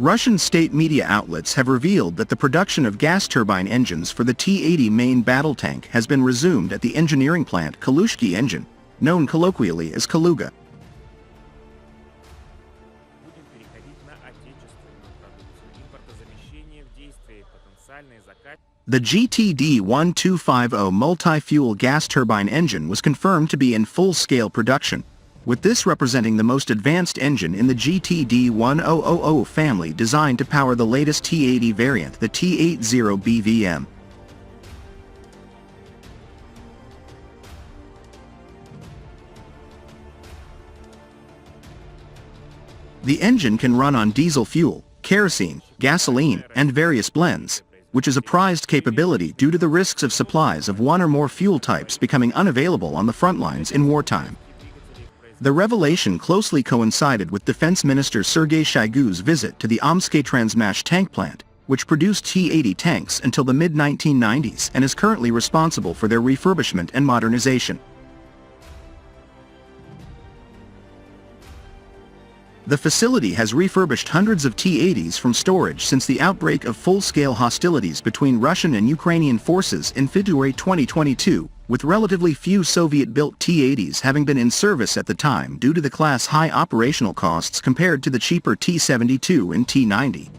Russian state media outlets have revealed that the production of gas turbine engines for the T80 main battle tank has been resumed at the engineering plant Kalushki Engine, known colloquially as Kaluga. The GTD-1250 multi-fuel gas turbine engine was confirmed to be in full-scale production, with this representing the most advanced engine in the GTD-1000 family designed to power the latest T80 variant, the T80 BVM. The engine can run on diesel fuel, kerosene, gasoline, and various blends, which is a prized capability due to the risks of supplies of one or more fuel types becoming unavailable on the front lines in wartime. The revelation closely coincided with Defense Minister Sergei Shoigu's visit to the Omsk-Transmash tank plant, which produced T-80 tanks until the mid-1990s and is currently responsible for their refurbishment and modernization. The facility has refurbished hundreds of T-80s from storage since the outbreak of full-scale hostilities between Russian and Ukrainian forces in February 2022, with relatively few Soviet-built T-80s having been in service at the time due to the class' high operational costs compared to the cheaper T-72 and T-90.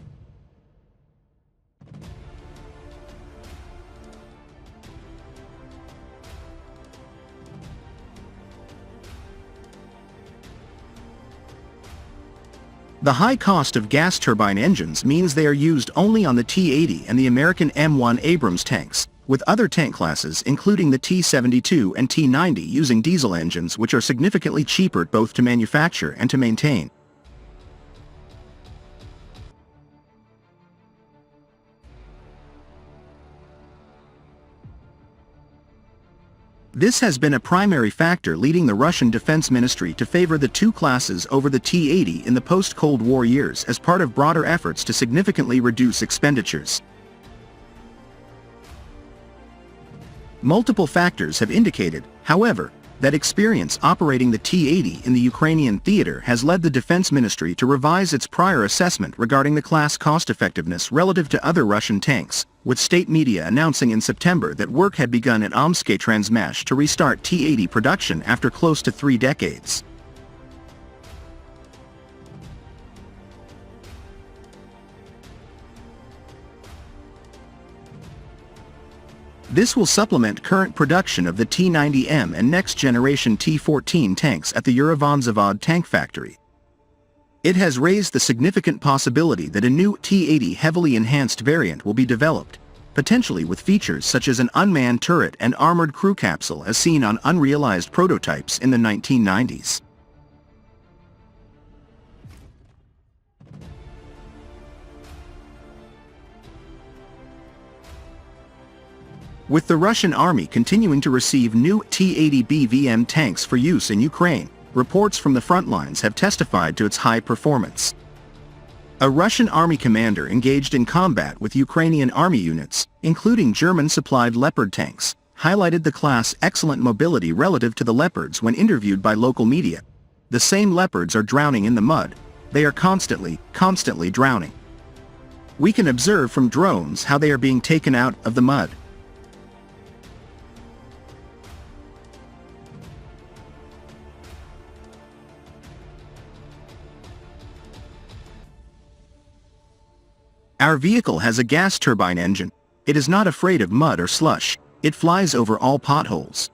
The high cost of gas turbine engines means they are used only on the T-80 and the American M1 Abrams tanks, with other tank classes including the T-72 and T-90 using diesel engines which are significantly cheaper both to manufacture and to maintain. This has been a primary factor leading the Russian Defense Ministry to favor the two classes over the T-80 in the post-Cold War years as part of broader efforts to significantly reduce expenditures. Multiple factors have indicated, however, that experience operating the T-80 in the Ukrainian theater has led the Defense Ministry to revise its prior assessment regarding the class cost-effectiveness relative to other Russian tanks, with state media announcing in September that work had begun at Omsk-Transmash to restart T-80 production after close to 3 decades. This will supplement current production of the T-90M and next-generation T-14 tanks at the Urovanzavod tank factory. It has raised the significant possibility that a new T-80 heavily enhanced variant will be developed, potentially with features such as an unmanned turret and armored crew capsule as seen on unrealized prototypes in the 1990s. With the Russian army continuing to receive new T-80 BVM tanks for use in Ukraine, reports from the front lines have testified to its high performance. A Russian army commander engaged in combat with Ukrainian army units, including German-supplied Leopard tanks, highlighted the class' excellent mobility relative to the Leopards when interviewed by local media. The same Leopards are drowning in the mud. They are constantly drowning. We can observe from drones how they are being taken out of the mud. Our vehicle has a gas turbine engine. It is not afraid of mud or slush. It flies over all potholes.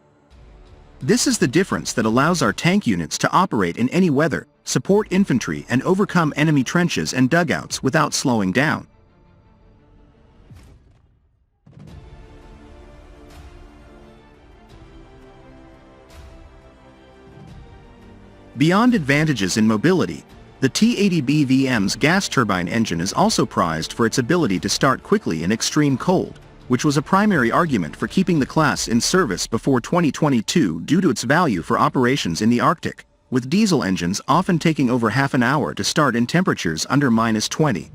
This is the difference that allows our tank units to operate in any weather, support infantry and overcome enemy trenches and dugouts without slowing down. Beyond advantages in mobility, the T80 BVM's gas turbine engine is also prized for its ability to start quickly in extreme cold, which was a primary argument for keeping the class in service before 2022 due to its value for operations in the Arctic, with diesel engines often taking over half an hour to start in temperatures under -20.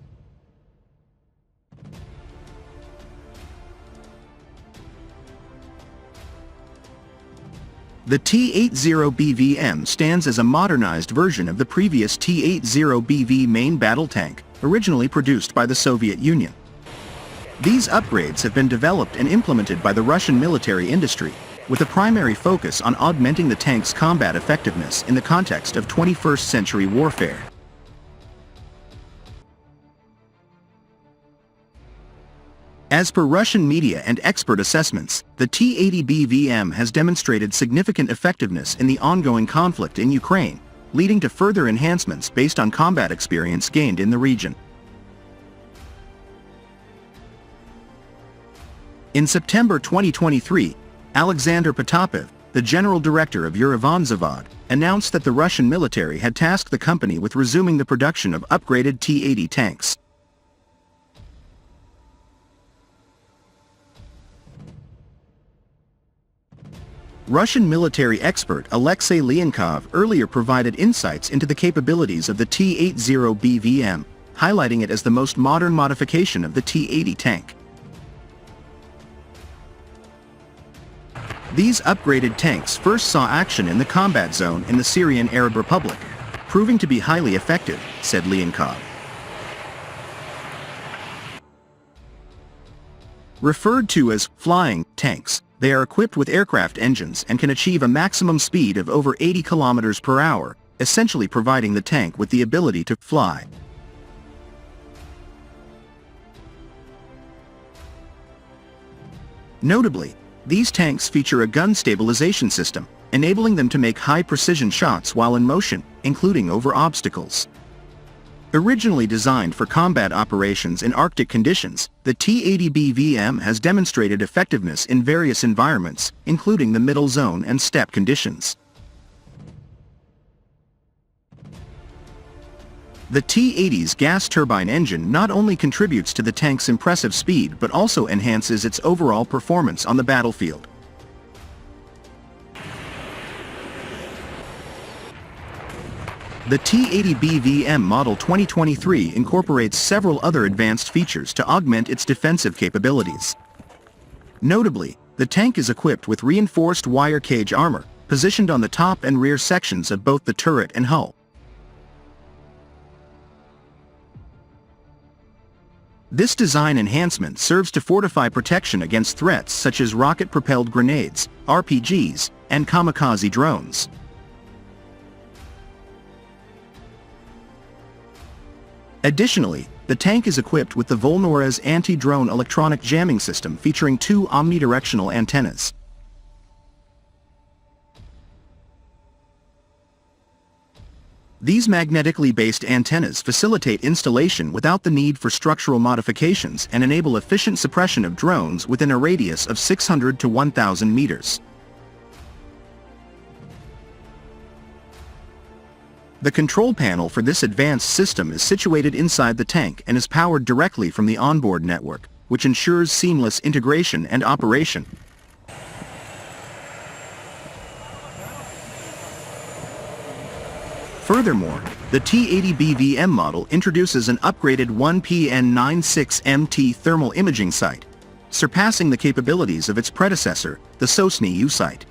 The T80 BVM stands as a modernized version of the previous T80 BV main battle tank, originally produced by the Soviet Union. These upgrades have been developed and implemented by the Russian military industry, with a primary focus on augmenting the tank's combat effectiveness in the context of 21st century warfare. As per Russian media and expert assessments, the T80 BVM has demonstrated significant effectiveness in the ongoing conflict in Ukraine, leading to further enhancements based on combat experience gained in the region. In September 2023, Alexander Potapov, the general director of Urovanzavod, announced that the Russian military had tasked the company with resuming the production of upgraded T80 tanks. Russian military expert Alexei Leonkov earlier provided insights into the capabilities of the T80 BVM, highlighting it as the most modern modification of the T80 tank. These upgraded tanks first saw action in the combat zone in the Syrian Arab Republic, proving to be highly effective, said Leonkov. Referred to as flying tanks, they are equipped with aircraft engines and can achieve a maximum speed of over 80 km per hour, essentially providing the tank with the ability to fly. Notably, these tanks feature a gun stabilization system, enabling them to make high-precision shots while in motion, including over obstacles. Originally designed for combat operations in Arctic conditions, the T80 BVM has demonstrated effectiveness in various environments, including the middle zone and steppe conditions. The T80's gas turbine engine not only contributes to the tank's impressive speed but also enhances its overall performance on the battlefield. The T80 BVM Model 2023 incorporates several other advanced features to augment its defensive capabilities. Notably, the tank is equipped with reinforced wire cage armor, positioned on the top and rear sections of both the turret and hull. This design enhancement serves to fortify protection against threats such as rocket-propelled grenades, RPGs, and kamikaze drones. Additionally, the tank is equipped with the Volnorez anti-drone electronic jamming system featuring 2 omnidirectional antennas. These magnetically based antennas facilitate installation without the need for structural modifications and enable efficient suppression of drones within a radius of 600 to 1,000 meters. The control panel for this advanced system is situated inside the tank and is powered directly from the onboard network, which ensures seamless integration and operation. Furthermore, the T80 BVM model introduces an upgraded 1PN96MT thermal imaging sight, surpassing the capabilities of its predecessor, the Sosny U sight.